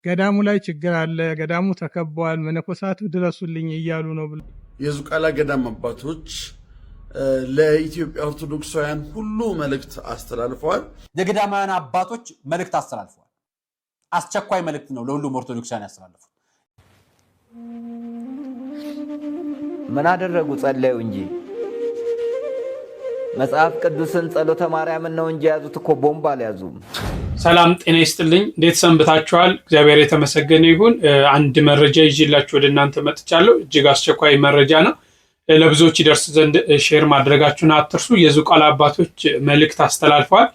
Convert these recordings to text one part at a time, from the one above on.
ገዳሙ ላይ ችግር አለ፣ ገዳሙ ተከቧል፣ መነኮሳቱ ድረሱልኝ እያሉ ነው ብሎ የዝቋላ ገዳም አባቶች ለኢትዮጵያ ኦርቶዶክሳውያን ሁሉ መልእክት አስተላልፈዋል። የገዳማውያን አባቶች መልእክት አስተላልፈዋል። አስቸኳይ መልእክት ነው ለሁሉም ኦርቶዶክሳውያን ያስተላልፉት። ምን አደረጉ? ጸለዩ እንጂ መጽሐፍ ቅዱስን ጸሎተ ማርያምን ነው እንጂ ያዙት እኮ ቦምብ አልያዙም። ሰላም ጤና ይስጥልኝ። እንዴት ሰንብታችኋል? እግዚአብሔር የተመሰገነ ይሁን። አንድ መረጃ ይዤላችሁ ወደ እናንተ መጥቻለሁ። እጅግ አስቸኳይ መረጃ ነው። ለብዙዎች ይደርስ ዘንድ ሼር ማድረጋችሁን አትርሱ። የዝቋላ አባቶች መልእክት አስተላልፈዋል።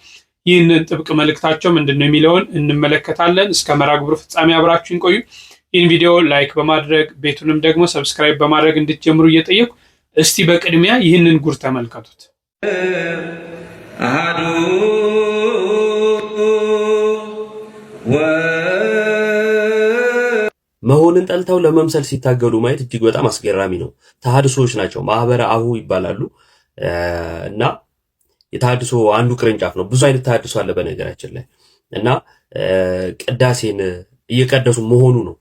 ይህንን ጥብቅ መልእክታቸው ምንድነው የሚለውን እንመለከታለን። እስከ መርሐ ግብሩ ፍጻሜ አብራችሁን ቆዩ። ይህን ቪዲዮ ላይክ በማድረግ ቤቱንም ደግሞ ሰብስክራይብ በማድረግ እንድትጀምሩ እየጠየቁ እስቲ በቅድሚያ ይህንን ጉር ተመልከቱት። አሐዱ መሆንን ጠልተው ለመምሰል ሲታገሉ ማየት እጅግ በጣም አስገራሚ ነው። ተሐድሶዎች ናቸው። ማህበረ አሁ ይባላሉ እና የተሐድሶ አንዱ ቅርንጫፍ ነው። ብዙ አይነት ተሐድሶ አለ በነገራችን ላይ እና ቅዳሴን እየቀደሱ መሆኑ ነው።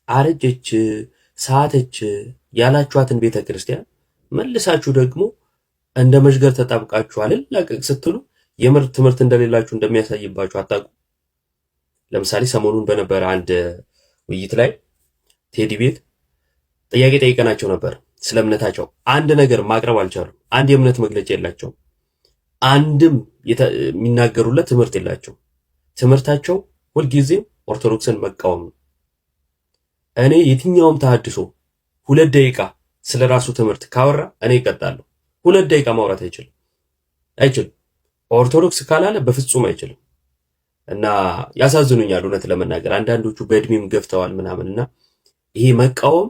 አረጀች ሳተች ያላችኋትን ቤተክርስቲያን መልሳችሁ ደግሞ እንደ መሽገር ተጣብቃችሁ አልላቀቅ ስትሉ የምር ትምህርት እንደሌላችሁ እንደሚያሳይባችሁ አታውቁ። ለምሳሌ ሰሞኑን በነበረ አንድ ውይይት ላይ ቴዲ ቤት ጥያቄ ጠይቀናቸው ነበር ስለ እምነታቸው። አንድ ነገር ማቅረብ አልቻሉም። አንድ የእምነት መግለጫ የላቸውም። አንድም የሚናገሩለት ትምህርት የላቸውም። ትምህርታቸው ሁልጊዜም ኦርቶዶክስን መቃወም ነው። እኔ የትኛውም ተሐድሶ 2 ደቂቃ ስለ ራሱ ትምህርት ካወራ እኔ እቀጣለሁ። 2 ደቂቃ ማውራት አይችልም። ኦርቶዶክስ ካላለ በፍጹም አይችልም። እና ያሳዝኑኛል እውነት ለመናገር አንዳንዶቹ በእድሜም ገፍተዋል ምናምንና ይሄ መቃወም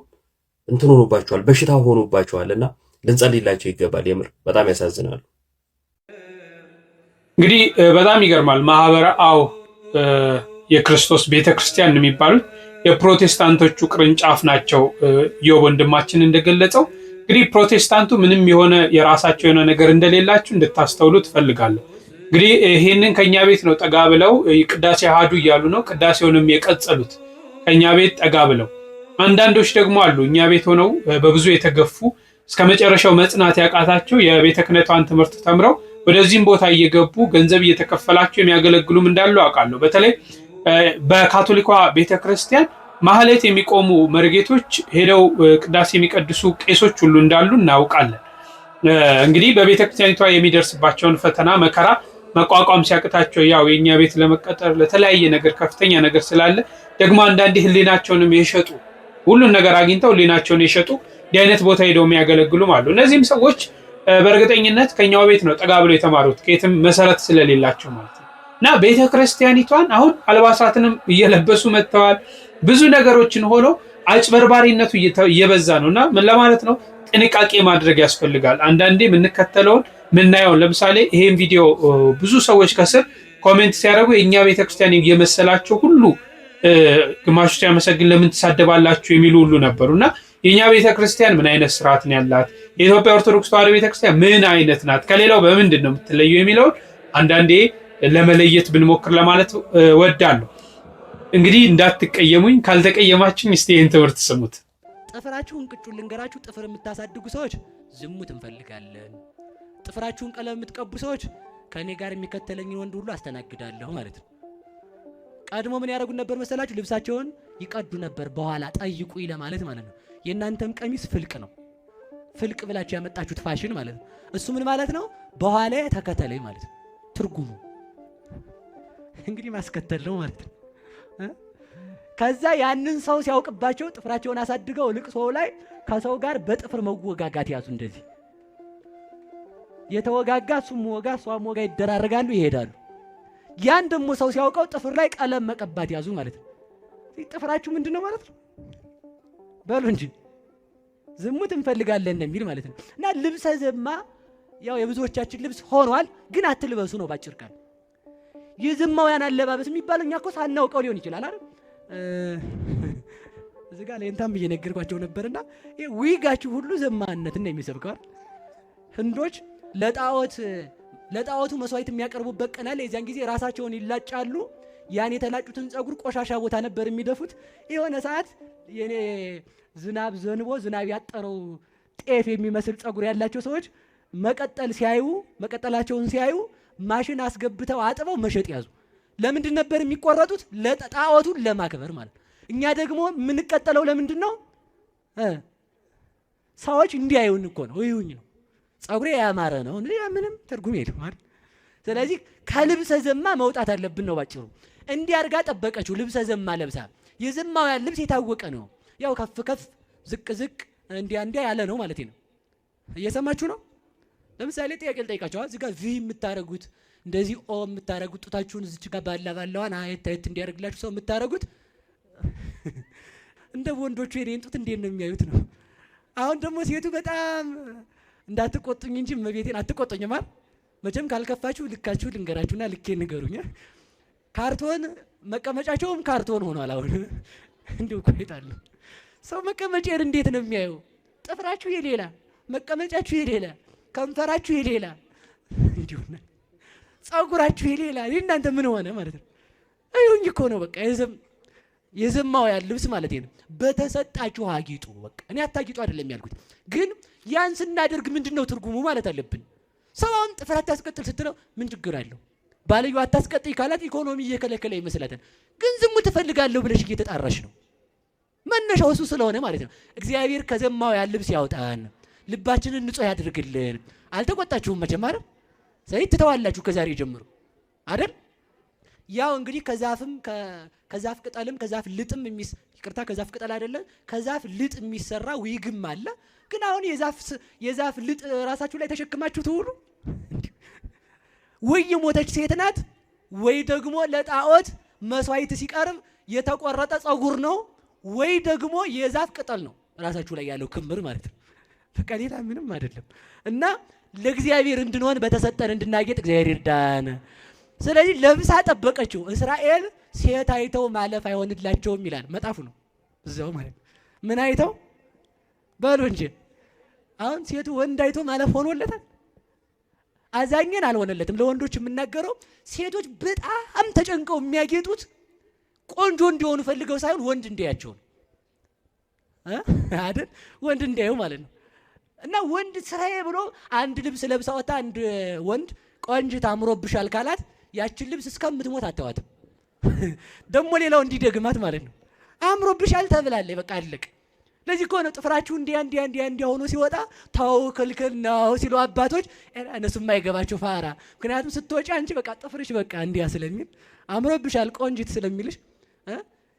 እንትን ሆኖባቸዋል፣ በሽታ ሆኖባቸዋልና ልንጸልይላቸው ይገባል። የምር በጣም ያሳዝናሉ። እንግዲህ በጣም ይገርማል። ማህበረ አሁ የክርስቶስ ቤተክርስቲያን የሚባሉት የፕሮቴስታንቶቹ ቅርንጫፍ ናቸው። ዮብ ወንድማችን እንደገለጸው እንግዲህ ፕሮቴስታንቱ ምንም የሆነ የራሳቸው የሆነ ነገር እንደሌላችሁ እንድታስተውሉ ትፈልጋለሁ። እንግዲህ ይሄንን ከኛ ቤት ነው ጠጋ ብለው ቅዳሴ አሐዱ እያሉ ነው ቅዳሴውንም የቀጸሉት ከኛ ቤት ጠጋ ብለው። አንዳንዶች ደግሞ አሉ እኛ ቤት ሆነው በብዙ የተገፉ እስከ መጨረሻው መጽናት ያቃታቸው የቤተ ክህነቷን ትምህርት ተምረው ወደዚህም ቦታ እየገቡ ገንዘብ እየተከፈላቸው የሚያገለግሉም እንዳሉ አውቃለሁ። በተለይ በካቶሊኳ ቤተክርስቲያን ማህሌት የሚቆሙ መርጌቶች ሄደው ቅዳሴ የሚቀድሱ ቄሶች ሁሉ እንዳሉ እናውቃለን። እንግዲህ በቤተክርስቲያኒቷ የሚደርስባቸውን ፈተና መከራ መቋቋም ሲያቅታቸው ያው የኛ ቤት ለመቀጠር ለተለያየ ነገር ከፍተኛ ነገር ስላለ ደግሞ አንዳንዴ ህሊናቸውንም የሸጡ ሁሉን ነገር አግኝተው ህሊናቸውን የሸጡ እንዲህ አይነት ቦታ ሄደው የሚያገለግሉም አሉ። እነዚህም ሰዎች በእርግጠኝነት ከኛው ቤት ነው ጠጋ ብለው የተማሩት ከየትም መሰረት ስለሌላቸው ማለት ነው። እና ቤተክርስቲያኒቷን አሁን አልባሳትንም እየለበሱ መጥተዋል። ብዙ ነገሮችን ሆኖ አጭበርባሪነቱ እየበዛ ነውና ምን ለማለት ነው ጥንቃቄ ማድረግ ያስፈልጋል። አንዳንዴ የምንከተለውን ምናየውን ለምሳሌ ይሄን ቪዲዮ ብዙ ሰዎች ከስር ኮሜንት ሲያደርጉ የኛ ቤተክርስቲያን የመሰላቸው ሁሉ ግማሾች ያመሰግን ለምን ተሳደባላችሁ የሚሉ ሁሉ ነበሩና የኛ ቤተክርስቲያን ምን አይነት ስርዓት ነው ያላት፣ የኢትዮጵያ ኦርቶዶክስ ተዋሕዶ ቤተክርስቲያን ምን አይነት ናት፣ ከሌላው በምንድን ነው የምትለየው የሚለውን አንዳንዴ ለመለየት ብንሞክር ለማለት ወዳለሁ። እንግዲህ እንዳትቀየሙኝ፣ ካልተቀየማችሁኝ እስቲ ይህን ትምህርት ስሙት። ጥፍራችሁን ቅጩን ልንገራችሁ። ጥፍር የምታሳድጉ ሰዎች ዝሙት እንፈልጋለን። ጥፍራችሁን ቀለም የምትቀቡ ሰዎች ከኔ ጋር የሚከተለኝን ወንድ ሁሉ አስተናግዳለሁ ማለት ነው። ቀድሞ ምን ያደርጉ ነበር መሰላችሁ? ልብሳቸውን ይቀዱ ነበር በኋላ ጠይቁኝ ለማለት ማለት ነው። የእናንተም ቀሚስ ፍልቅ ነው። ፍልቅ ብላችሁ ያመጣችሁት ፋሽን ማለት ነው። እሱ ምን ማለት ነው? በኋላ ተከተለኝ ማለት ነው ትርጉሙ። እንግዲህ ማስከተል ነው ማለት ነው። ከዛ ያንን ሰው ሲያውቅባቸው ጥፍራቸውን አሳድገው ልቅሶ ላይ ከሰው ጋር በጥፍር መወጋጋት ያዙ። እንደዚህ የተወጋጋ እሱም ወጋ እሷም ወጋ ይደራረጋሉ፣ ይሄዳሉ። ያን ደግሞ ሰው ሲያውቀው ጥፍር ላይ ቀለም መቀባት ያዙ ማለት ነው። ጥፍራችሁ ምንድነው ማለት ነው? በሉ እንጂ ዝሙት እንፈልጋለን የሚል ማለት ነው። እና ልብሰ ዘማ ያው የብዙዎቻችን ልብስ ሆኗል፣ ግን አትልበሱ ነው ባጭር ቃል። የዘማውያን አለባበስ የሚባለው እኛ እኮ ሳናውቀው ሊሆን ይችላል አይደል? እዚህ ጋር ለእንታም እየነገርኳቸው ነበርና ይሄ ዊጋችሁ ሁሉ ዘማነትን ነው የሚሰብከው። ህንዶች ለጣዖቱ መስዋዕት የሚያቀርቡበት ቀን አለ። የዚያን ጊዜ ራሳቸውን ይላጫሉ። ያን የተላጩትን ጸጉር ቆሻሻ ቦታ ነበር የሚደፉት። የሆነ ሰዓት የኔ ዝናብ ዘንቦ ዝናብ ያጠረው ጤፍ የሚመስል ጸጉር ያላቸው ሰዎች መቀጠላቸውን ሲያዩ ማሽን አስገብተው አጥበው መሸጥ ያዙ። ለምንድን ነበር የሚቆረጡት? ለጣዖቱን ለማክበር ማለት። እኛ ደግሞ የምንቀጠለው ለምንድን ነው? ሰዎች እንዲያዩን እኮ ነው። ይሁኝ ነው ጸጉሬ ያማረ ነው እንዴ? ምንም ትርጉም የለም አይደል? ስለዚህ ከልብሰ ዘማ መውጣት አለብን ነው ባጭሩ። እንዲህ አድርጋ ጠበቀችው። ልብሰ ዘማ ለብሳ። የዘማውያን ልብስ የታወቀ ነው። ያው ከፍ ከፍ ዝቅ ዝቅ እንዲያ ያለ ነው ማለት ነው። እየሰማችሁ ነው? ለምሳሌ ጥያቄ ልጠይቃችሁ። እዚህ ጋር ቪ የምታረጉት እንደዚህ ኦ የምታረጉት ጡታችሁን እዚች ጋር ባላዋን አየት እንዲያደርግላችሁ ሰው የምታረጉት እንደ ወንዶቹ የኔን ጡት እንዴት ነው የሚያዩት ነው። አሁን ደግሞ ሴቱ በጣም እንዳትቆጡኝ እንጂ መቤቴን አትቆጡኝ ማለት መቼም ካልከፋችሁ ልካችሁ ልንገራችሁና ልኬ ንገሩኝ። ካርቶን መቀመጫቸውም ካርቶን ሆኗል። አሁን እንዲሁ ቆይታሉ። ሰው መቀመጫን እንዴት ነው የሚያየው? ጥፍራችሁ የሌላ መቀመጫችሁ የሌላ ከንፈራችሁ የሌላ እንዲሁ ጸጉራችሁ የሌላ እናንተ ምን ሆነ ማለት ነው? አይሁን እኮ ነው በቃ የዘማውያን ልብስ ማለት ነው። በተሰጣችሁ አጊጡ። በቃ እኔ አታጊጡ አይደለም ያልኩት፣ ግን ያን ስናደርግ ምንድነው ትርጉሙ ማለት አለብን። ሰውን ጥፍር አታስቀጥል ስትለው ምን ችግር አለው? ባልዩ አታስቀጥይ ካላት ኢኮኖሚ እየከለከለ ይመስላታል። ግን ዝሙት ትፈልጋለሁ ብለሽ እየተጣራሽ ነው። መነሻው እሱ ስለሆነ ማለት ነው። እግዚአብሔር ከዘማውያን ልብስ ያውጣን፣ ልባችንን ንጹህ ያድርግልን። አልተቆጣችሁም መቼም አይደል? ስለዚህ ትተዋላችሁ ከዛሬ ጀምሮ አይደል? ያው እንግዲህ ከዛፍ ቅጠልም ከዛፍ ልጥም ከዛፍ ቅጠል አይደለም ከዛፍ ልጥ የሚሰራ ዊግም አለ። ግን አሁን የዛፍ ልጥ ራሳችሁ ላይ ተሸክማችሁ ትውሉ ወይ የሞተች ሴት ናት ወይ ደግሞ ለጣዖት መስዋዕት ሲቀርብ የተቆረጠ ጸጉር ነው ወይ ደግሞ የዛፍ ቅጠል ነው ራሳችሁ ላይ ያለው ክምር ማለት ነው። በቃ ሌላ ምንም አይደለም። እና ለእግዚአብሔር እንድንሆን በተሰጠን እንድናጌጥ እግዚአብሔር ይርዳን። ስለዚህ ለብሳ ጠበቀችው። እስራኤል ሴት አይተው ማለፍ አይሆንላቸውም ይላል መጣፉ ነው እዛው ማለት ነው። ምን አይተው በሉ እንጂ አሁን ሴቱ ወንድ አይቶ ማለፍ ሆኖለታል? አዛኘን አልሆነለትም። ለወንዶች የምናገረው ሴቶች በጣም ተጨንቀው የሚያጌጡት ቆንጆ እንዲሆኑ ፈልገው ሳይሆን ወንድ እንዲያቸው ነው አይደል? ወንድ እንዲያዩ ማለት ነው። እና ወንድ ስራዬ ብሎ አንድ ልብስ ለብሳ ወጣ አንድ ወንድ ቆንጅት አምሮብሻል ካላት ያችን ልብስ እስከምትሞት አታዋትም። ደግሞ ሌላው እንዲደግማት ማለት ነው። አምሮብሻል ተብላለች በቃ አለቅ። ለዚህ እኮ ነው ጥፍራችሁ እንዲያ ሆኖ ሲወጣ ታው ክልክል ነው ሲሉ አባቶች እነሱ የማይገባቸው ፋራ። ምክንያቱም ስትወጪ አንቺ በቃ ጥፍርሽ በቃ እንዲያ ስለሚል አምሮብሻል ቆንጅት ስለሚልሽ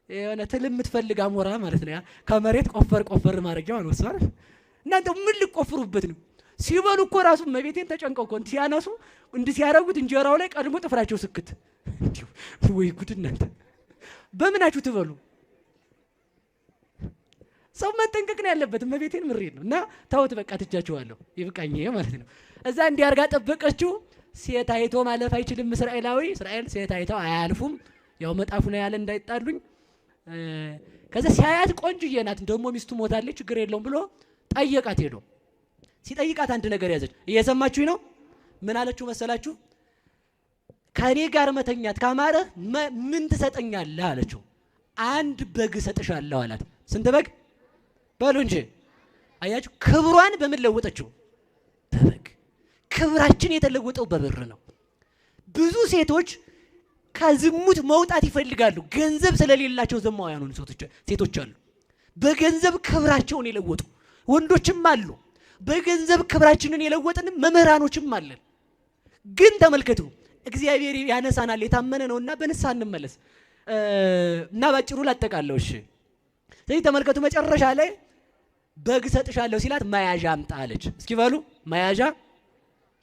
የሆነ ትል የምትፈልግ አሞራ ማለት ነው። ከመሬት ቆፈር ማድረጊያው ነው እሷ። እናንተ ምን ልቆፍሩበት ነው? ሲበሉ እኮ ራሱ መቤቴን ተጨንቀው እኮ ሲያነሱ እንዲህ ሲያረጉት እንጀራው ላይ ቀድሞ ጥፍራቸው ስክት። ወይ ጉድ እናንተ በምናችሁ ትበሉ? ሰው መጠንቀቅ ነው ያለበት። መቤቴን ምሬት ነው። እና ታውት በቃ ትጃቸዋለሁ ይብቃኝ ማለት ነው። እዛ እንዲያርጋ ጠበቀችው። ሴት አይቶ ማለፍ አይችልም እስራኤል ሴት አይተው አያልፉም። ያው መጣፉ ነው ያለ እንዳይጣሉኝ። ከዛ ሲያያት ቆንጅዬ ናት፣ ደግሞ ሚስቱ ሞታለች፣ ችግር የለውም ብሎ ጠየቃት። ሄዶ ሲጠይቃት አንድ ነገር ያዘች። እየሰማችሁ ነው? ምን አለችው መሰላችሁ? ከኔ ጋር መተኛት ካማረህ ምን ትሰጠኛለህ አለችው። አንድ በግ እሰጥሻለሁ አላት። ስንት በግ በሉ እንጂ። አያችሁ ክብሯን በምን ለወጠችው? በበግ። ክብራችን የተለወጠው በብር ነው። ብዙ ሴቶች ከዝሙት መውጣት ይፈልጋሉ። ገንዘብ ስለሌላቸው ዘማውያን ሴቶች አሉ። በገንዘብ ክብራቸውን የለወጡ ወንዶችም አሉ። በገንዘብ ክብራችንን የለወጥን መምህራኖችም አለን። ግን ተመልከቱ እግዚአብሔር ያነሳናል፣ የታመነ ነውና በንስሐ እንመለስ እና ባጭሩ ላጠቃለሁ። እሺ ስለዚህ ተመልከቱ መጨረሻ ላይ በግ ሰጥሻለሁ ሲላት መያዣ አምጣ አለች። እስኪ በሉ መያዣ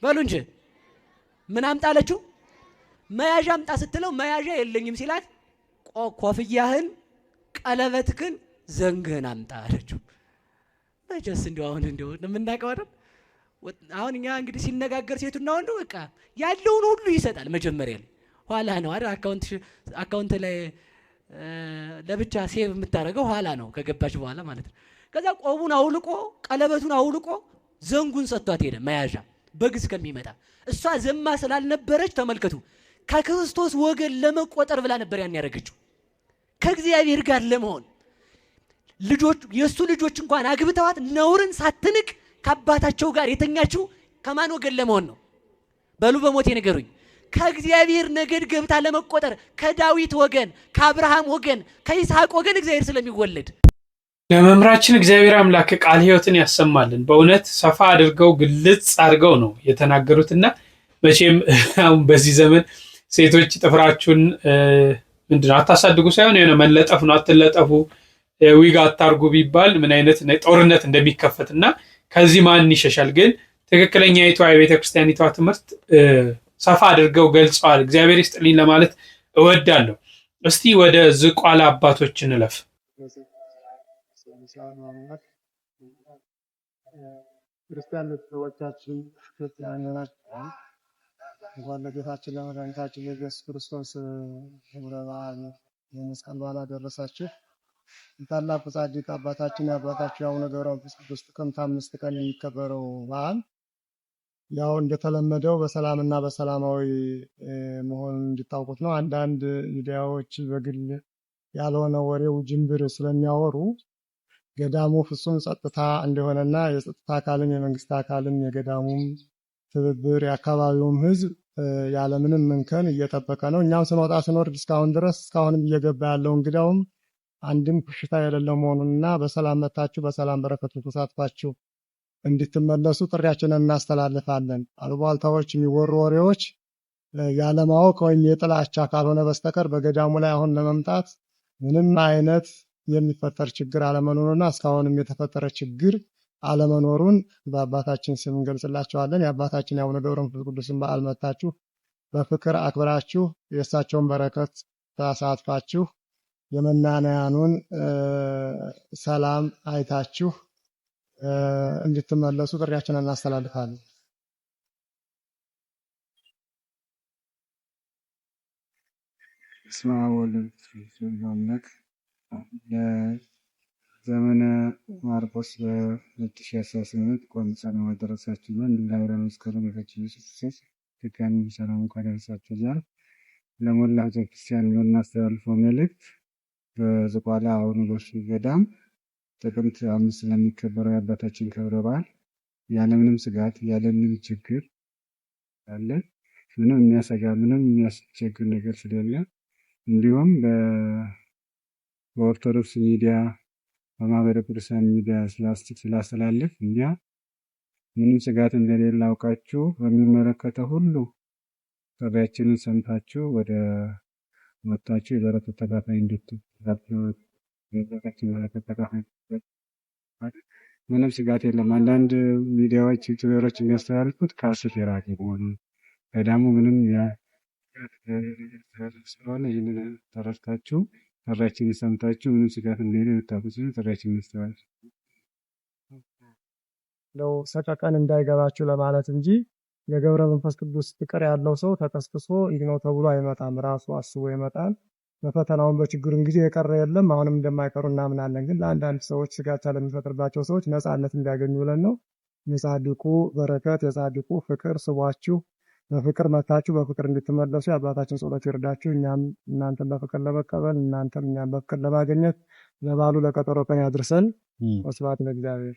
በሉ እንጂ ምን አምጣ አለችው? መያዣ አምጣ ስትለው መያዣ የለኝም ሲላት ኮፍያህን፣ ቀለበትህን፣ ዘንግህን አምጣ አለችው። መቼስ እንዲያው አሁን እንዲያው የምናውቀው አይደል? አሁን እኛ እንግዲህ ሲነጋገር ሴቱና ወንዱ በቃ ያለውን ሁሉ ይሰጣል። መጀመሪያ ላይ ኋላ ነው አይደል? አካውንት ላይ ለብቻ ሴቭ የምታደርገው ኋላ ነው ከገባች በኋላ ማለት ነው። ከዛ ቆቡን አውልቆ ቀለበቱን አውልቆ ዘንጉን ሰጥቷት ሄደ መያዣ በግ እስከሚመጣ። እሷ ዘማ ስላልነበረች ተመልከቱ ከክርስቶስ ወገን ለመቆጠር ብላ ነበር ያን ያደረገችው። ከእግዚአብሔር ጋር ለመሆን ልጆች የሱ ልጆች እንኳን አግብተዋት ነውርን ሳትንቅ ከአባታቸው ጋር የተኛችው ከማን ወገን ለመሆን ነው? በሉ በሞቴ ንገሩኝ። ከእግዚአብሔር ነገድ ገብታ ለመቆጠር ከዳዊት ወገን፣ ከአብርሃም ወገን፣ ከይስሐቅ ወገን እግዚአብሔር ስለሚወለድ ለመምራችን እግዚአብሔር አምላክ ቃል ሕይወትን ያሰማልን። በእውነት ሰፋ አድርገው ግልጽ አድርገው ነው የተናገሩትና መቼም አሁን በዚህ ዘመን ሴቶች ጥፍራችሁን ምንድነው አታሳድጉ ሳይሆን የሆነ መለጠፍ ነው አትለጠፉ ዊግ አታርጉ ቢባል ምን አይነት ጦርነት እንደሚከፈትና ከዚህ ማን ይሸሻል? ግን ትክክለኛ የቤተክርስቲያኒቷ ትምህርት ሰፋ አድርገው ገልጸዋል። እግዚአብሔር ይስጥልኝ ለማለት እወዳለሁ። እስቲ ወደ ዝቋላ አባቶች እንለፍ። ክርስቲያን ቤተሰቦቻችን ክርስቲያኖች እንኳን ለጌታችን ለመድኃኒታችን ለኢየሱስ ክርስቶስ ክብረ በዓል የመስቀል በዓል አደረሳችሁ። ታላቁ ጻድቅ አባታችን የአባታችን አቡነ ገብረ መንፈስ ቅዱስ ጥቅምት 5 ቀን የሚከበረው በዓል ያው እንደተለመደው በሰላምና በሰላማዊ መሆኑን እንድታውቁት ነው። አንዳንድ ሚዲያዎች በግል ያልሆነ ወሬው ጅምብር ስለሚያወሩ ገዳሙ ፍጹም ጸጥታ እንደሆነና የጸጥታ አካልም የመንግስት አካልም የገዳሙም ትብብር የአካባቢውም ሕዝብ ያለምንም እንከን እየጠበቀ ነው። እኛም ስንወጣ ስንወርድ እስካሁን ድረስ እስካሁንም እየገባ ያለው እንግዳውም አንድም ኩሽታ የሌለው መሆኑንና በሰላም መታችሁ በሰላም በረከቱ ተሳትፋችሁ እንድትመለሱ ጥሪያችንን እናስተላልፋለን። አሉባልታዎች፣ የሚወሩ ወሬዎች ያለማወቅ ወይም የጥላቻ ካልሆነ በስተቀር በገዳሙ ላይ አሁን ለመምጣት ምንም አይነት የሚፈጠር ችግር አለመኖሩና እስካሁንም የተፈጠረ ችግር አለመኖሩን በአባታችን ስም እንገልጽላችኋለን። የአባታችን የአቡነ ገብረ መንፈስ ቅዱስን በዓል መታችሁ በፍቅር አክብራችሁ የእሳቸውን በረከት ተሳትፋችሁ የመናንያኑን ሰላም አይታችሁ እንድትመለሱ ጥሪያችንን እናስተላልፋለን። በስመ አብ ወወልድ ወመንፈስ ቅዱስ ለዘመነ ማርቆስ በ2018 ቆምጸና ማደረሳችሁ ዘንድ ለብረ መስቀሉ በፈችኝ ኢየሱስ ድጋሚ ሰላም እንኳን ያደረሳችሁ እያል ለሞላ ቤተክርስቲያን የምናስተላልፈው መልእክት በዝቋላ አቡነ ጎሽ ገዳም ጥቅምት 5 ለሚከበረው የአባታችን ክብረ በዓል ያለምንም ስጋት ያለምንም ችግር አለ ምንም የሚያሰጋ ምንም የሚያስቸግር ነገር ስለሌለ እንዲሁም በኦርቶዶክስ ሚዲያ በማህበረ ቅዱሳን ሚዲያ ስላስተላለፍ እንዲያ ምንም ስጋት እንደሌለ አውቃችሁ በሚመለከተው ሁሉ ጥሪያችንን ሰምታችሁ ወደ መጣችሁ የበረከት ተካፋይ እንድትሆኑ ምንም ስጋት የለም። አንዳንድ ሚዲያዎች ዩቲዩበሮች የሚያስተላልፉት ከሐሰት የራቀ መሆኑን ገዳሙ ምንም ስለሆነ ይህንን ተረድታችሁ ጥሪያችንን ሰምታችሁ ምንም ስጋት እንደሌለ ልታውቁ ሲሉ ጥሪያችንን እናስተላልፍ ነው ሰቀቀን እንዳይገባችሁ ለማለት እንጂ የገብረ መንፈስ ቅዱስ ፍቅር ያለው ሰው ተቀስቅሶ ይህ ነው ተብሎ አይመጣም። ራሱ አስቦ ይመጣል። በፈተናውን በችግሩም ጊዜ የቀረ የለም። አሁንም እንደማይቀሩ እናምናለን። ግን ለአንዳንድ ሰዎች ስጋት ለሚፈጥርባቸው ሰዎች ነፃነት እንዲያገኙ ብለን ነው። የጻድቁ በረከት የጻድቁ ፍቅር ስቧችሁ በፍቅር መታችሁ በፍቅር እንድትመለሱ የአባታችን ጸሎት ይርዳችሁ። እኛም እናንተን በፍቅር ለመቀበል እናንተም እኛም በፍቅር ለማግኘት ለባሉ ለቀጠሮ ቀን ያድርሰን። ወስብሐት ለእግዚአብሔር።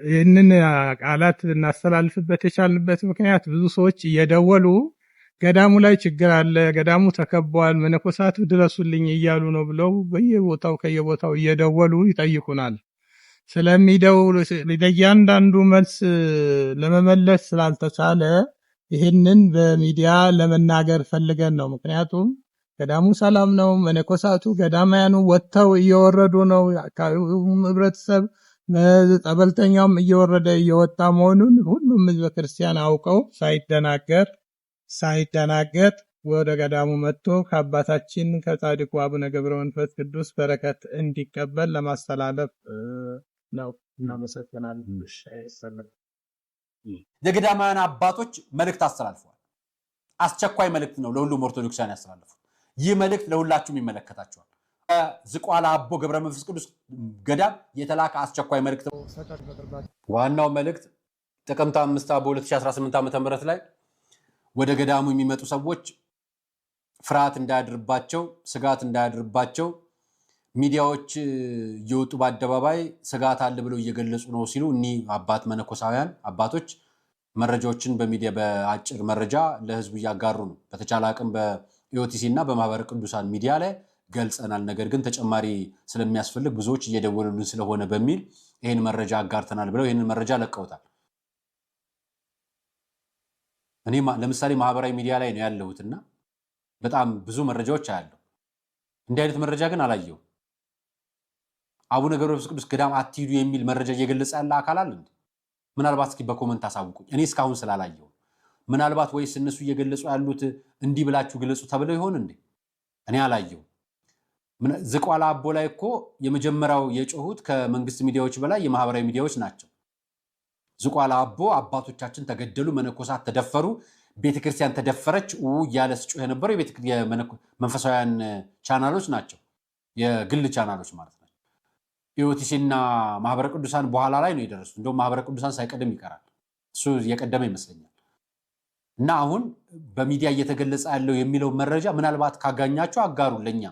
ይህንን ቃላት እናስተላልፍበት የቻልንበት ምክንያት ብዙ ሰዎች እየደወሉ ገዳሙ ላይ ችግር አለ፣ ገዳሙ ተከቧል፣ መነኮሳቱ ድረሱልኝ እያሉ ነው ብለው በየቦታው ከየቦታው እየደወሉ ይጠይቁናል። ስለሚደውሉ ለእያንዳንዱ መልስ ለመመለስ ስላልተቻለ ይህንን በሚዲያ ለመናገር ፈልገን ነው። ምክንያቱም ገዳሙ ሰላም ነው፣ መነኮሳቱ ገዳማያኑ ወጥተው እየወረዱ ነው፣ አካባቢውም ህብረተሰብ ጠበልተኛውም እየወረደ እየወጣ መሆኑን ሁሉም ህዝበ ክርስቲያን አውቀው ሳይደናገጥ ወደ ገዳሙ መጥቶ ከአባታችን ከጻድቁ አቡነ ገብረ መንፈስ ቅዱስ በረከት እንዲቀበል ለማስተላለፍ ነው። እናመሰግናለን። የገዳማውያን አባቶች መልእክት አስተላልፈዋል። አስቸኳይ መልእክት ነው ለሁሉም ኦርቶዶክሳውያን ያስተላልፉት። ይህ መልእክት ለሁላችሁም ይመለከታችኋል። ዝቋላ አቦ ገብረ መንፈስ ቅዱስ ገዳም የተላከ አስቸኳይ መልእክት ነው። ዋናው መልእክት ጥቅምት 5 በ2018 ዓ.ም ላይ ወደ ገዳሙ የሚመጡ ሰዎች ፍርሃት እንዳያድርባቸው ስጋት እንዳያድርባቸው ሚዲያዎች እየወጡ በአደባባይ ስጋት አለ ብለው እየገለጹ ነው ሲሉ እኒ አባት መነኮሳውያን አባቶች መረጃዎችን በሚዲያ በአጭር መረጃ ለህዝቡ ያጋሩ ነው። በተቻለ አቅም በኢኦቲሲ እና በማህበረ ቅዱሳን ሚዲያ ላይ ገልጸናል። ነገር ግን ተጨማሪ ስለሚያስፈልግ ብዙዎች እየደወሉልን ስለሆነ በሚል ይሄን መረጃ አጋርተናል ብለው ይሄን መረጃ ለቀውታል። እኔ ለምሳሌ ማህበራዊ ሚዲያ ላይ ነው ያለሁትና በጣም ብዙ መረጃዎች አያለሁ። እንዲህ አይነት መረጃ ግን አላየው። አቡነ ገብረ መንፈስ ቅዱስ ገዳም አትሂዱ የሚል መረጃ እየገለጸ ያለ አካል አለ እንዴ? ምናልባት እስኪ በኮሜንት አሳውቁኝ። እኔ እስካሁን ስላላየው ምናልባት ወይስ እነሱ እየገለጹ ያሉት እንዲህ ብላችሁ ግለጹ ተብለው ይሆን እንዴ? እኔ አላየው። ዝቋላ አቦ ላይ እኮ የመጀመሪያው የጮሁት ከመንግስት ሚዲያዎች በላይ የማህበራዊ ሚዲያዎች ናቸው። ዝቋላ አቦ አባቶቻችን ተገደሉ፣ መነኮሳት ተደፈሩ፣ ቤተክርስቲያን ተደፈረች ያለ ሲጮህ የነበረው መንፈሳውያን ቻናሎች ናቸው፣ የግል ቻናሎች ማለት ነው። ኢኦቲሲና ማህበረ ቅዱሳን በኋላ ላይ ነው የደረሱት። እንደውም ማህበረ ቅዱሳን ሳይቀደም ይቀራል፣ እሱ የቀደመ ይመስለኛል። እና አሁን በሚዲያ እየተገለጸ ያለው የሚለው መረጃ ምናልባት ካጋኛችሁ አጋሩ፣ ለኛ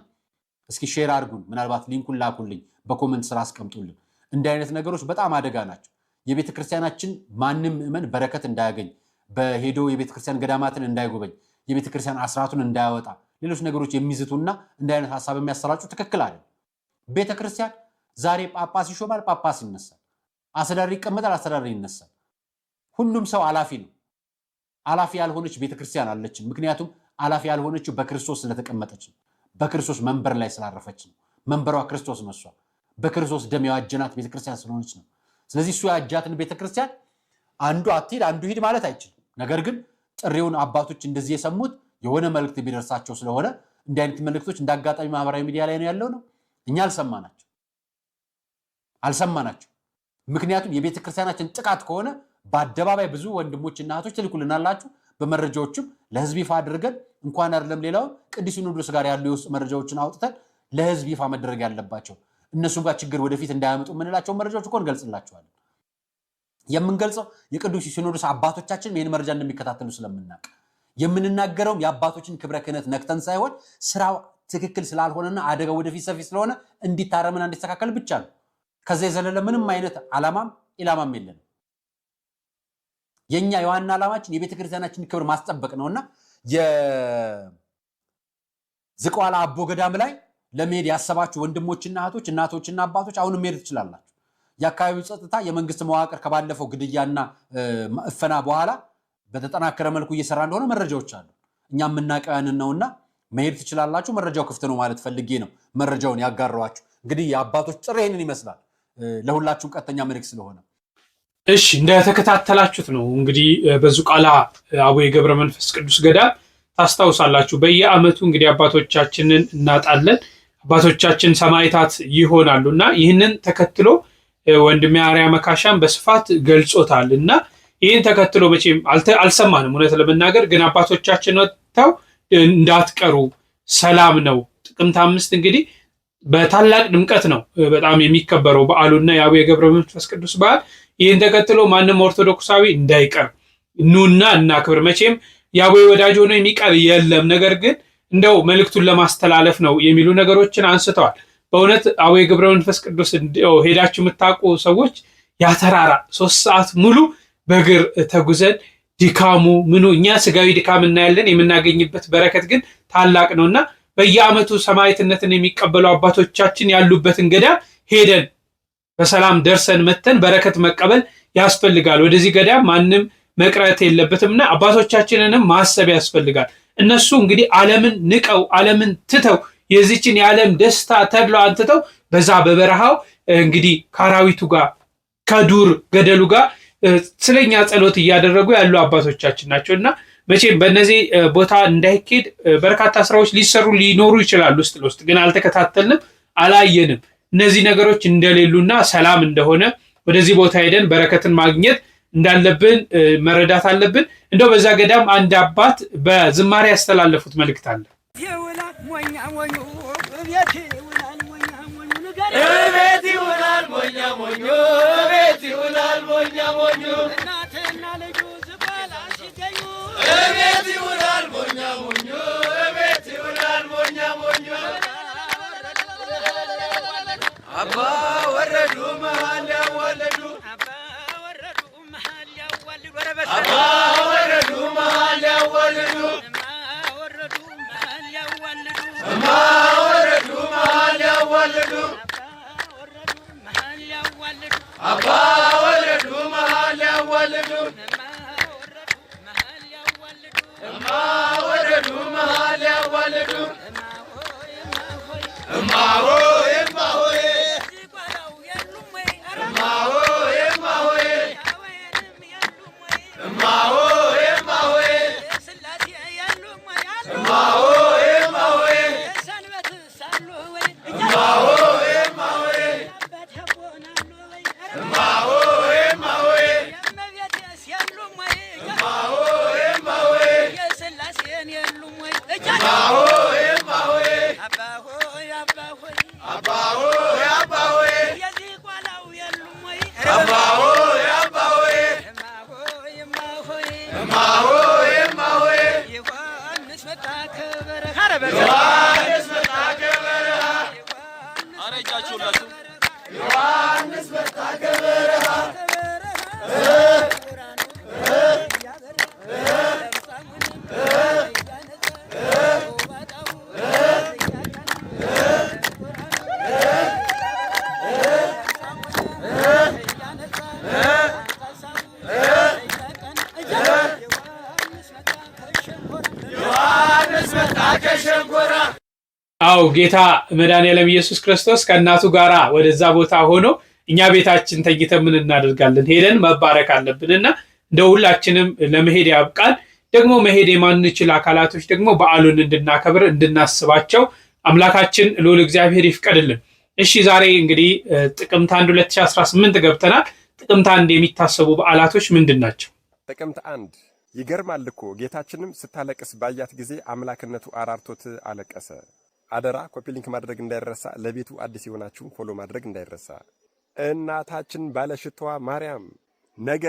እስኪ ሼር አድርጉን፣ ምናልባት ሊንኩን ላኩልኝ፣ በኮሜንት ስራ አስቀምጡልን። እንዲህ አይነት ነገሮች በጣም አደጋ ናቸው። የቤተክርስቲያናችን ማንም ምዕመን በረከት እንዳያገኝ፣ በሄዶ የቤተክርስቲያን ገዳማትን እንዳይጎበኝ፣ የቤተክርስቲያን አስራቱን እንዳያወጣ፣ ሌሎች ነገሮች የሚዝቱና እንዲህ አይነት ሐሳብ የሚያሰራጩ ትክክል አይደለም። ቤተክርስቲያን ዛሬ ጳጳስ ይሾማል፣ ጳጳስ ይነሳል፣ አስተዳዳሪ ይቀመጣል፣ አስተዳዳሪ ይነሳል። ሁሉም ሰው አላፊ ነው። አላፊ ያልሆነች ቤተክርስቲያን አለች። ምክንያቱም አላፊ ያልሆነችው በክርስቶስ ስለተቀመጠች ነው። በክርስቶስ መንበር ላይ ስላረፈች ነው። መንበሯ ክርስቶስ ነው። እሷ በክርስቶስ ደም ያዋጀናት ቤተክርስቲያን ስለሆነች ነው። ስለዚህ እሱ ያጃትን ቤተክርስቲያን አንዱ አትሂድ አንዱ ሂድ ማለት አይችልም። ነገር ግን ጥሪውን አባቶች እንደዚህ የሰሙት የሆነ መልእክት ቢደርሳቸው ስለሆነ እንዲህ አይነት መልእክቶች እንዳጋጣሚ ማህበራዊ ሚዲያ ላይ ነው ያለው ነው። እኛ አልሰማናቸው። ምክንያቱም የቤተክርስቲያናችን ጥቃት ከሆነ በአደባባይ ብዙ ወንድሞችና እህቶች ትልኩልናላችሁ። በመረጃዎችም ለህዝብ ይፋ አድርገን እንኳን አይደለም ሌላው ቅዱስ ሲኖዶስ ጋር ያሉ የውስጥ መረጃዎችን አውጥተን ለህዝብ ይፋ መደረግ ያለባቸው እነሱ ጋር ችግር ወደፊት እንዳያመጡ ምንላቸው መረጃዎች እኮ እንገልጽላችኋለን። የምንገልጸው የቅዱስ ሲኖዶስ አባቶቻችን ይሄን መረጃ እንደሚከታተሉ ስለምናውቅ የምንናገረው የአባቶችን ክብረ ክህነት ነክተን ሳይሆን ስራው ትክክል ስላልሆነና አደጋው ወደፊት ሰፊ ስለሆነ እንዲታረምና እንዲስተካከል ብቻ ነው። ከዛ የዘለለ ምንም አይነት ዓላማም ኢላማም የለንም። የኛ የዋና ዓላማችን የቤተክርስቲያናችን ክብር ማስጠበቅ ነውና የዝቋላ አቦ ገዳም ላይ ለመሄድ ያሰባችሁ ወንድሞችና እህቶች እናቶችና አባቶች አሁንም መሄድ ትችላላችሁ። የአካባቢው ጸጥታ የመንግስት መዋቅር ከባለፈው ግድያና እፈና በኋላ በተጠናከረ መልኩ እየሰራ እንደሆነ መረጃዎች አሉ። እኛም የምናውቀው ነውና መሄድ ትችላላችሁ። መረጃው ክፍት ነው ማለት ፈልጌ ነው መረጃውን ያጋራዋችሁ። እንግዲህ የአባቶች ጥሪ ይሄንን ይመስላል። ለሁላችሁም ቀጥተኛ መልእክት ስለሆነ እሺ እንደተከታተላችሁት ነው። እንግዲህ በዝቋላ አቡነ ገብረ መንፈስ ቅዱስ ገዳም ታስታውሳላችሁ በየዓመቱ እንግዲህ አባቶቻችንን እናጣለን። አባቶቻችን ሰማዕታት ይሆናሉና ይህንን ተከትሎ ወንድሜ አርያ መካሻም በስፋት ገልጾታልና ይህን ተከትሎ መቼም አልሰማንም እውነት ለመናገር ግን አባቶቻችን ወጥተው እንዳትቀሩ ሰላም ነው። ጥቅምት 5 እንግዲህ በታላቅ ድምቀት ነው በጣም የሚከበረው በዓሉና የአቡነ ገብረ መንፈስ ቅዱስ በዓል። ይህን ተከትሎ ማንም ኦርቶዶክሳዊ እንዳይቀር ኑና እናክብር። መቼም የአቡነ ወዳጅ ሆኖ የሚቀር የለም። ነገር ግን እንደው መልእክቱን ለማስተላለፍ ነው የሚሉ ነገሮችን አንስተዋል። በእውነት አቡነ ገብረ መንፈስ ቅዱስ ሄዳችሁ የምታውቁ ሰዎች ያተራራ 3 ሰዓት ሙሉ በእግር ተጉዘን ድካሙ ምኑ እኛ ስጋዊ ድካም እናያለን፣ የምናገኝበት በረከት ግን ታላቅ ነውና በየዓመቱ ሰማዕትነትን የሚቀበሉ አባቶቻችን ያሉበትን ገዳም ሄደን በሰላም ደርሰን መተን በረከት መቀበል ያስፈልጋል። ወደዚህ ገዳም ማንም መቅረት የለበትምና አባቶቻችንንም ማሰብ ያስፈልጋል። እነሱ እንግዲህ ዓለምን ንቀው ዓለምን ትተው የዚችን የዓለም ደስታ ተድላ አንተው በዛ በበረሃው እንግዲህ ካራዊቱ ጋር ከዱር ገደሉ ጋር ስለኛ ጸሎት እያደረጉ ያሉ አባቶቻችን ናቸውና መቼም በእነዚህ ቦታ እንዳይኬድ በርካታ ስራዎች ሊሰሩ ሊኖሩ ይችላሉ። ውስጥ ለውስጥ ግን አልተከታተልንም፣ አላየንም። እነዚህ ነገሮች እንደሌሉና ሰላም እንደሆነ ወደዚህ ቦታ ሄደን በረከትን ማግኘት እንዳለብን መረዳት አለብን። እንደው በዛ ገዳም አንድ አባት በዝማሬ ያስተላለፉት መልእክት አለ። ቤት ይውላል ሞኛ ሞኞ ቤት ይውላል ሞኛ ሞኞ እቤት ይውላል ሞኛ ሞኞ እቤት ይውላል ሞኛ ሞኞ አባ ወረዱ መሃል ያዋለዱ አባ ወረዱ መሃል ያዋለዱ አባ ወረዱ መሃል ያዋለዱ እማ ወረዱ መሃል ያዋለዱ አባ ወረዱ መሃል ያዋለዱ እማ ወረዱ መሃል ያዋለዱ እማ ሆይ እማ ሆይ እማ ሆይ እማ ሆይ እማ ሆይ እማ ሆይ እማ ሆይ እማ ሆይ እማ ሆይ እማ ሆይ እማ ሆይ እማ ሆይ እማ ሆይ እማ ሆይ እማ ሆይ እማ ሆይ አባ ሆይ አባ ሆይ አባ ሆይ አባ ሆይ አባ ሆይ አባ ሆይ እማ ሆይ እማ ሆይ እማ ሆይ ዮሐንስ መጣ ከበረሃ ዮሐንስ መጣ ከበረሃ ኧረ እጃችሁ ሁላችሁ ዮሐንስ መጣ ከበረሃ ዮሐንስ መጣ ከሸንኮራ አው ጌታ መድኃኒዓለም ኢየሱስ ክርስቶስ ከእናቱ ጋራ ወደዛ ቦታ ሆኖ እኛ ቤታችን ተኝተን ምን እናደርጋለን? ሄደን መባረክ አለብንና እንደው ሁላችንም ለመሄድ ያብቃል። ደግሞ መሄድ የማንችል አካላቶች ደግሞ በዓሉን እንድናከብር እንድናስባቸው አምላካችን ልዑል እግዚአብሔር ይፍቀድልን። እሺ ዛሬ እንግዲህ ጥቅምት 1 2018 ገብተናል። ጥቅምት 1 የሚታሰቡ በዓላቶች ምንድናቸው? ጥቅምት 1 ይገርማል እኮ ጌታችንም ስታለቅስ ባያት ጊዜ አምላክነቱ አራርቶት አለቀሰ። አደራ ኮፒ ሊንክ ማድረግ እንዳይረሳ፣ ለቤቱ አዲስ የሆናችሁ ፎሎ ማድረግ እንዳይረሳ። እናታችን ባለሽቷዋ ማርያም ነገ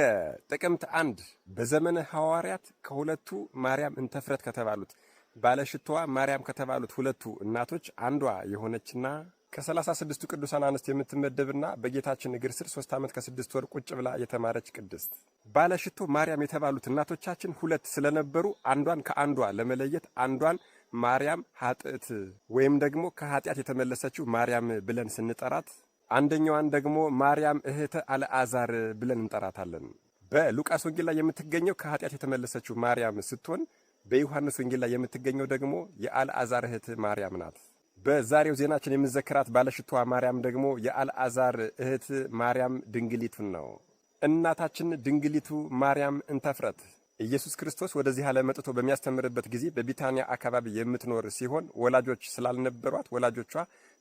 ጥቅምት 1 በዘመነ ሐዋርያት ከሁለቱ ማርያም እንተፍረት ከተባሉት ባለሽቷዋ ማርያም ከተባሉት ሁለቱ እናቶች አንዷ የሆነችና ከ36ቱ ቅዱሳን አንስት የምትመደብና በጌታችን እግር ስር 3 ዓመት ከ6 ወር ቁጭ ብላ የተማረች ቅድስት ባለሽቶ ማርያም የተባሉት እናቶቻችን ሁለት ስለነበሩ አንዷን ከአንዷ ለመለየት አንዷን ማርያም ኃጥእት ወይም ደግሞ ከኃጢአት የተመለሰችው ማርያም ብለን ስንጠራት አንደኛዋን ደግሞ ማርያም እህተ አልዓዛር ብለን እንጠራታለን። በሉቃስ ወንጌል ላይ የምትገኘው ከኃጢአት የተመለሰችው ማርያም ስትሆን በዮሐንስ ወንጌል ላይ የምትገኘው ደግሞ የአልዓዛር እህት ማርያም ናት። በዛሬው ዜናችን የምንዘክራት ባለሽቷዋ ማርያም ደግሞ የአልዓዛር እህት ማርያም ድንግሊቱን ነው። እናታችን ድንግሊቱ ማርያም እንተፍረት ኢየሱስ ክርስቶስ ወደዚህ ዓለም መጥቶ በሚያስተምርበት ጊዜ በቢታንያ አካባቢ የምትኖር ሲሆን ወላጆች ስላልነበሯት ወላጆቿ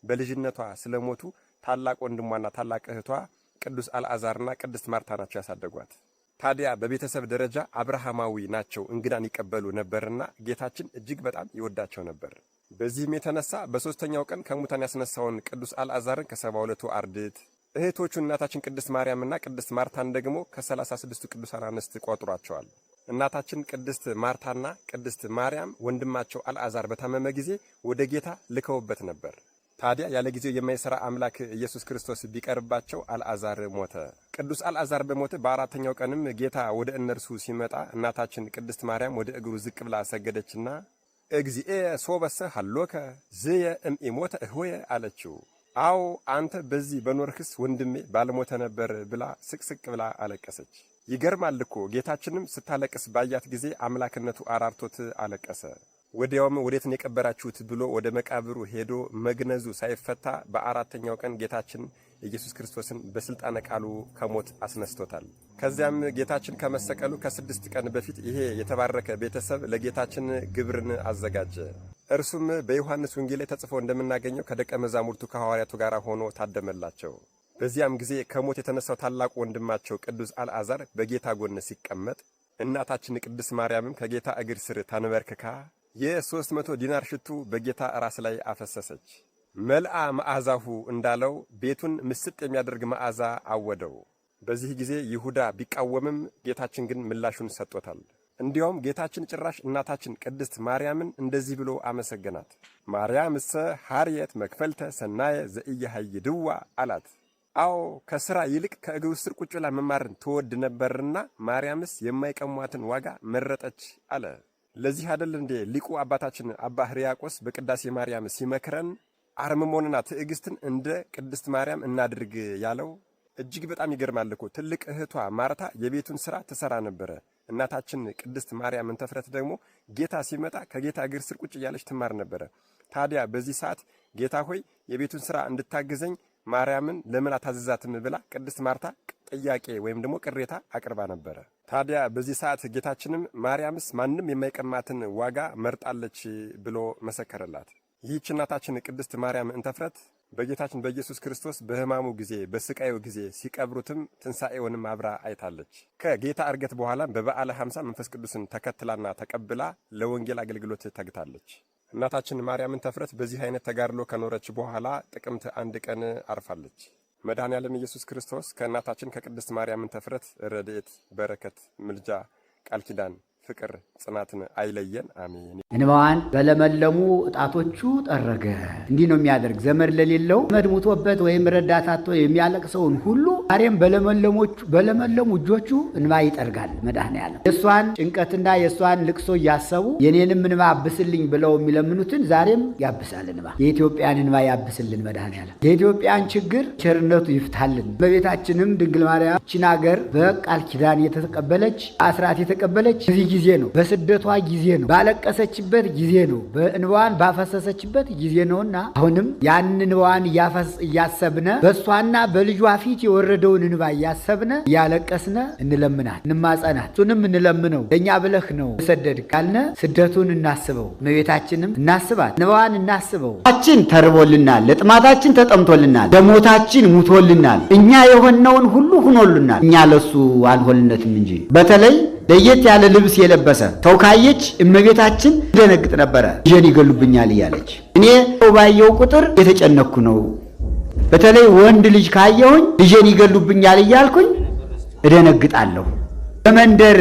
በልጅነቷ ስለሞቱ ታላቅ ወንድሟና ታላቅ እህቷ ቅዱስ አልዓዛርና ቅድስት ማርታ ናቸው ያሳደጓት። ታዲያ በቤተሰብ ደረጃ አብርሃማዊ ናቸው፣ እንግዳን ይቀበሉ ነበርና ጌታችን እጅግ በጣም ይወዳቸው ነበር። በዚህም የተነሳ በሶስተኛው ቀን ከሙታን ያስነሳውን ቅዱስ አልዓዛርን ከ72ቱ አርድእት እህቶቹ እናታችን ቅድስት ማርያምና ቅድስት ማርታን ደግሞ ከ36ቱ ቅዱሳን አንስት ቆጥሯቸዋል። እናታችን ቅድስት ማርታና ቅድስት ማርያም ወንድማቸው አልዓዛር በታመመ ጊዜ ወደ ጌታ ልከውበት ነበር። ታዲያ ያለ ጊዜው የማይሰራ አምላክ ኢየሱስ ክርስቶስ ቢቀርባቸው አልዓዛር ሞተ። ቅዱስ አልዓዛር በሞተ በአራተኛው ቀንም ጌታ ወደ እነርሱ ሲመጣ እናታችን ቅድስት ማርያም ወደ እግሩ ዝቅ ብላ ሰገደችና እግዚእ ሶበሰ ሀሎከ ዝየ እምኢሞተ እህወየ አለችው። አዎ አንተ በዚህ በኖርክስ ወንድሜ ባልሞተ ነበር ብላ ስቅስቅ ብላ አለቀሰች። ይገርማል እኮ ጌታችንም ስታለቅስ ባያት ጊዜ አምላክነቱ አራርቶት አለቀሰ። ወዲያውም ወዴት ነው የቀበራችሁት ብሎ ወደ መቃብሩ ሄዶ መግነዙ ሳይፈታ በአራተኛው ቀን ጌታችን ኢየሱስ ክርስቶስን በስልጣነ ቃሉ ከሞት አስነስቶታል። ከዚያም ጌታችን ከመሰቀሉ ከ6 ቀን በፊት ይሄ የተባረከ ቤተሰብ ለጌታችን ግብርን አዘጋጀ። እርሱም በዮሐንስ ወንጌል ላይ ተጽፎ እንደምናገኘው ከደቀ መዛሙርቱ ከሐዋርያቱ ጋር ሆኖ ታደመላቸው። በዚያም ጊዜ ከሞት የተነሳው ታላቁ ወንድማቸው ቅዱስ አልዓዛር በጌታ ጎን ሲቀመጥ እናታችን ቅድስት ማርያምም ከጌታ እግር ስር ተንበርክካ የ300 ዲናር ሽቱ በጌታ ራስ ላይ አፈሰሰች። መልአ መዓዛሁ እንዳለው ቤቱን ምስጥ የሚያደርግ መዓዛ አወደው። በዚህ ጊዜ ይሁዳ ቢቃወምም ጌታችን ግን ምላሹን ሰጥቶታል። እንዲያውም ጌታችን ጭራሽ እናታችን ቅድስት ማርያምን እንደዚህ ብሎ አመሰገናት። ማርያምሰ ሐርየት መክፈልተ ሰናየ ዘኢያሃይድዋ አላት። አዎ ከስራ ይልቅ ከእግሩ ስር ቁጭ ብላ መማርን ትወድ ነበርና ማርያምስ የማይቀሟትን ዋጋ መረጠች አለ። ለዚህ አይደል እንዴ ሊቁ አባታችን አባ ሕርያቆስ በቅዳሴ ማርያም ሲመክረን አርምሞንና ትዕግስትን እንደ ቅድስት ማርያም እናድርግ ያለው? እጅግ በጣም ይገርማል እኮ። ትልቅ እህቷ ማርታ የቤቱን ስራ ትሰራ ነበረ። እናታችን ቅድስት ማርያም እንተፍረት ደግሞ ጌታ ሲመጣ ከጌታ እግር ስር ቁጭ እያለች ትማር ነበረ። ታዲያ በዚህ ሰዓት ጌታ ሆይ የቤቱን ስራ እንድታግዘኝ ማርያምን ለምን አታዘዛትም ብላ ቅድስት ማርታ ጥያቄ ወይም ደግሞ ቅሬታ አቅርባ ነበረ። ታዲያ በዚህ ሰዓት ጌታችንም ማርያምስ ማንም የማይቀማትን ዋጋ መርጣለች ብሎ መሰከረላት። ይህች እናታችን ቅድስት ማርያም እንተፍረት በጌታችን በኢየሱስ ክርስቶስ በሕማሙ ጊዜ በስቃዩ ጊዜ ሲቀብሩትም ትንሣኤውንም አብራ አይታለች። ከጌታ እርገት በኋላም በበዓለ 50 መንፈስ ቅዱስን ተከትላና ተቀብላ ለወንጌል አገልግሎት ተግታለች። እናታችን ማርያም እንተፍረት በዚህ አይነት ተጋድሎ ከኖረች በኋላ ጥቅምት 1 ቀን አርፋለች። መድኃኔዓለም ኢየሱስ ክርስቶስ ከእናታችን ከቅድስት ማርያም እንተፍረት ረድኤት፣ በረከት፣ ምልጃ፣ ቃል ኪዳን፣ ፍቅር፣ ጽናትን አይለየን። አሜን። እንባዋን በለመለሙ ጣቶቹ ጠረገ። እንዲህ ነው የሚያደርግ። ዘመድ ለሌለው ዘመድ ሙቶበት ወይም ረዳት አጥቶ የሚያለቅሰውን ሁሉ ዛሬም በለመለሙ እጆቹ እንባ ይጠርጋል መድኃኔዓለም። የእሷን ጭንቀትና የእሷን ልቅሶ እያሰቡ የኔንም እንባ አብስልኝ ብለው የሚለምኑትን ዛሬም ያብሳል እንባ። የኢትዮጵያን እንባ ያብስልን መድኃኔዓለም። የኢትዮጵያን ችግር ቸርነቱ ይፍታልን። በቤታችንም ድንግል ማርያም ይህችን ሀገር በቃል ኪዳን የተቀበለች አስራት የተቀበለች በዚህ ጊዜ ነው። በስደቷ ጊዜ ነው። ባለቀሰችበት ጊዜ ነው። በእንባዋን ባፈሰሰችበት ጊዜ ነውና አሁንም ያን እንባዋን እያሰብነ በእሷና በልጇ ፊት የወረደውን እንባ እያሰብነ እያለቀስነ እንለምናት እንማጸናት። እሱንም እንለምነው ለእኛ ብለህ ነው ሰደድ ካልነ ስደቱን እናስበው። እመቤታችንም እናስባት፣ እንባዋን እናስበው። ችን ተርቦልናል፣ ለጥማታችን ተጠምቶልናል፣ ለሞታችን ሙቶልናል፣ እኛ የሆነውን ሁሉ ሁኖልናል። እኛ ለሱ አልሆንነትም እንጂ በተለይ ለየት ያለ ልብስ የለበሰ ሰው ካየች እመቤታችን ደነግጥ ነበረ። ልጄን ይገሉብኛል እያለች። እኔ ባየው ቁጥር የተጨነኩ ነው። በተለይ ወንድ ልጅ ካየሁኝ ልጄን ይገሉብኛል እያልኩኝ እደነግጣለሁ። በመንደር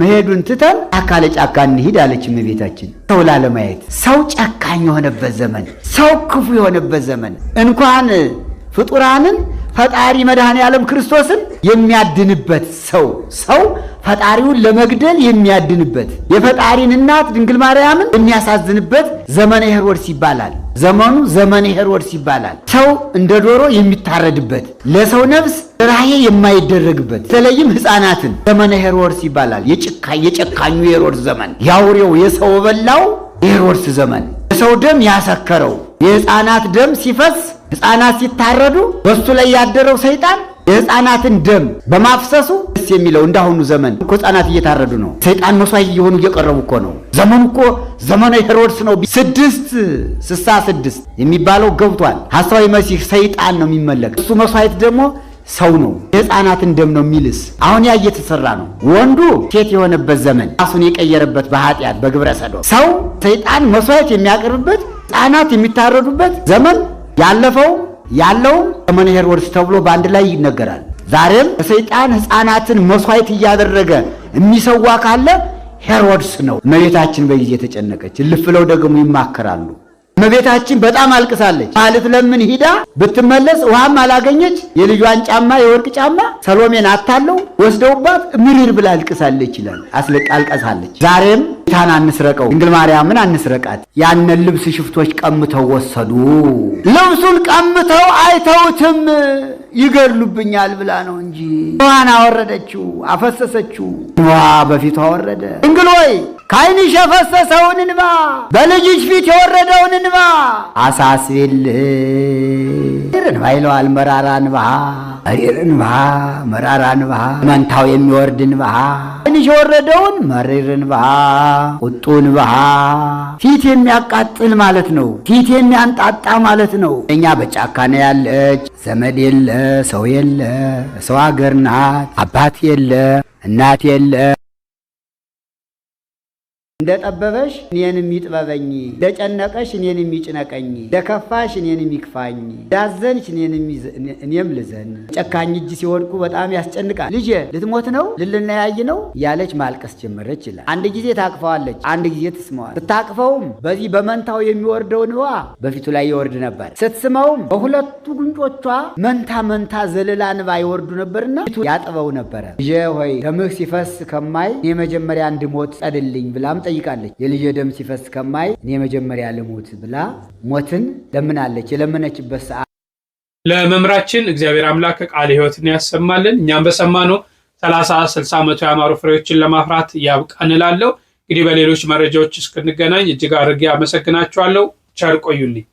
መሄዱን ትተን አካለ ጫካ እንሂድ አለች እመቤታችን። ሰው ላለማየት ሰው ጨካኝ የሆነበት ዘመን፣ ሰው ክፉ የሆነበት ዘመን እንኳን ፍጡራንን ፈጣሪ መድኃኔዓለም ክርስቶስን የሚያድንበት ሰው ፈጣሪውን ለመግደል የሚያድንበት የፈጣሪን እናት ድንግል ማርያምን የሚያሳዝንበት ዘመነ ሄሮድስ ይባላል። ዘመኑ ዘመነ ሄሮድስ ይባላል። ሰው እንደ ዶሮ የሚታረድበት ለሰው ነፍስ ራሄ የማይደረግበት በተለይም ሕፃናትን ዘመነ ሄሮድስ ይባላል። የጨካኙ ሄሮድስ ዘመን፣ ያውሬው የሰው በላው የሄሮድስ ዘመን፣ የሰው ደም ያሰከረው የሕፃናት ደም ሲፈስ ሕፃናት ሲታረዱ በሱ ላይ ያደረው ሰይጣን የሕፃናትን ደም በማፍሰሱ ደስ የሚለው እንዳሁኑ ዘመን እኮ ሕፃናት እየታረዱ ነው። ሰይጣን መስዋዕት እየሆኑ እየቀረቡ እኮ ነው። ዘመኑ እኮ ዘመነ ሄሮድስ ነው። 666 የሚባለው ገብቷል። ሐሳዊ መሲህ ሰይጣን ነው የሚመለክ። እሱ መስዋዕት ደግሞ ሰው ነው። የሕፃናትን ደም ነው የሚልስ። አሁን ያ እየተሰራ ነው። ወንዱ ሴት የሆነበት ዘመን፣ ራሱን የቀየረበት በኃጢአት በግብረ ሰዶም ሰው ሰይጣን መስዋዕት የሚያቀርብበት ሕፃናት የሚታረዱበት ዘመን ያለው ዘመነ ሄሮድስ ተብሎ በአንድ ላይ ይነገራል። ዛሬም ሰይጣን ሕፃናትን መስዋዕት እያደረገ የሚሰዋ ካለ ሄሮድስ ነው። እመቤታችን በጊዜ ተጨነቀች። ልፍለው ደግሞ ይማከራሉ። እመቤታችን በጣም አልቅሳለች። ማለት ለምን ሂዳ ብትመለስ ውሃም አላገኘች። የልጇን ጫማ የወርቅ ጫማ ሰሎሜን አታለው ወስደውባት ምርር ብላ አልቅሳለች ይላል። አልቀሳለች። ዛሬም ጌታን አንስረቀው፣ ድንግል ማርያምን አንስረቃት። ያንን ልብስ ሽፍቶች ቀምተው ወሰዱ። ልብሱን ቀምተው አይተውትም ይገሉብኛል ብላ ነው እንጂ ውሃን አወረደችው፣ አፈሰሰችው። ውሃ በፊቷ ወረደ። ድንግል ሆይ ከዓይንሽ የፈሰሰውን እንባ በልጅሽ ፊት የወረደውን እንባ አሳስቢልህ። እንባ ይለዋል። መራራ እንባ፣ መሪር እንባ፣ መራራ እንባ፣ መንታው የሚወርድ እንባ፣ ዓይንሽ የወረደውን መሪር እንባ፣ ቁጡ እንባ፣ ፊት የሚያቃጥል ማለት ነው። ፊት የሚያንጣጣ ማለት ነው። እኛ በጫካ ነው ያለች፣ ዘመድ የለ፣ ሰው የለ፣ ሰው ሀገር ናት፣ አባት የለ፣ እናት የለ። እንደጠበበሽ እኔን የሚጥበበኝ፣ እንደጨነቀሽ እኔን የሚጭነቀኝ፣ እንደከፋሽ እኔን የሚክፋኝ፣ እንዳዘንሽ እኔም ልዘን። ጨካኝ እጅ ሲወድቁ በጣም ያስጨንቃል። ልጄ ልትሞት ነው ልልናያይ ነው ያለች ማልቀስ ጀመረች ይላል። አንድ ጊዜ ታቅፈዋለች፣ አንድ ጊዜ ትስመዋል። ስታቅፈውም በዚህ በመንታው የሚወርደው እንባ በፊቱ ላይ ይወርድ ነበር። ስትስመውም በሁለቱ ጉንጮቿ መንታ መንታ ዘለላ እንባ ይወርዱ ነበርና ፊቱ ያጥበው ነበረ። ልጄ ሆይ ደምህ ሲፈስ ከማይ እኔ መጀመሪያ እንድሞት ጸድልኝ ብላም ጠይቃለች። የልጄ ደም ሲፈስ ከማይ እኔ መጀመሪያ ልሞት ብላ ሞትን ለምናለች። የለመነችበት ሰዓት ለመምራችን እግዚአብሔር አምላክ ቃለ ሕይወትን ያሰማልን። እኛም በሰማነው 30 60 መቶ ያማሩ ፍሬዎችን ለማፍራት ያብቃን እላለሁ። እንግዲህ በሌሎች መረጃዎች እስክንገናኝ እጅግ አድርጌ አመሰግናችኋለሁ። ቸር ቆዩልኝ።